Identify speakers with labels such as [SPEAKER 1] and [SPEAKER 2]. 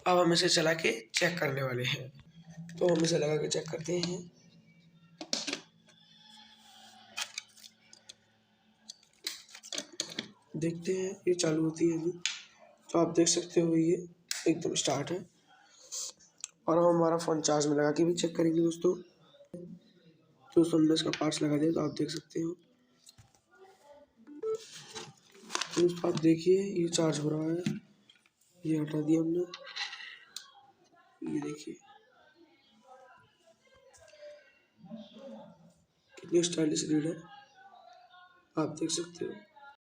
[SPEAKER 1] अब हम इसे चला के चेक करने वाले हैं। तो हम इसे लगा के चेक करते हैं। देखते हैं ये चालू होती है अभी। तो आप देख सकते हो ये एकदम स्टार्ट है। और हम हमारा फ़ोन चार्ज में लगा के भी चेक करेंगे दोस्तों। तो हमने इसका पार्ट्स लगा दिया, तो आप देख सकते हो। तो दोस्तों आप देखिए ये चार्ज हो रहा है। ये हटा दिया हमने, ये देखिए कितनी स्टाइलिश रीड है, आप देख सकते हो।